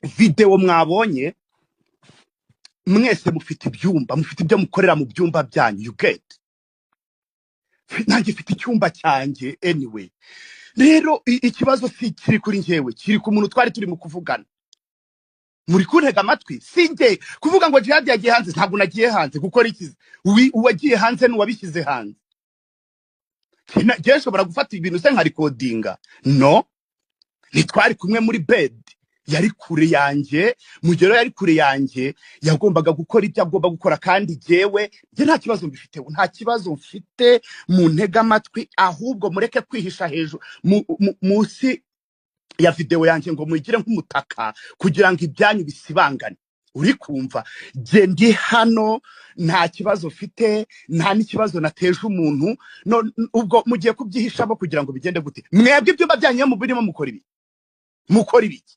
video mwabonye mwese mufite ibyumba, mufite ibyo mukorera mu byumba byanyu, you get. Nanjye mfite icyumba cyanjye anyway. Rero ikibazo si kiri kuri njyewe, kiri ku muntu twari turi mu kuvugana. Muri kuntega amatwi sinjye kuvuga ngo Jihad yagiye hanze, ntabwo nagiye hanze gukora ikizi. Uwagiye hanze n'uwabishyize hanze. Ngiye nshobora gufata ibintu se nka recordinga. No, nitwari kumwe muri bed. Yari kure yanjye, mugero yari kure yanjye, yagombaga gukora ibyo agomba gukora, kandi jewe nje nta kibazo mbifite, nta kibazo mfite mu ntega amatwi, ahubwo mureke kwihisha hejuru musi ya video yanjye ngo muyigire nk'umutaka kugira ngo ibyanyu bisibangane. Uri kumva je ndi hano, nta kibazo mfite, nta n'ikibazo nateje umuntu. No, ubwo mugiye kubyihishamo kugira ngo bigende gute? Mwebwe ibyumba byanyu mubirimo mukora ibi, mukora ibiki?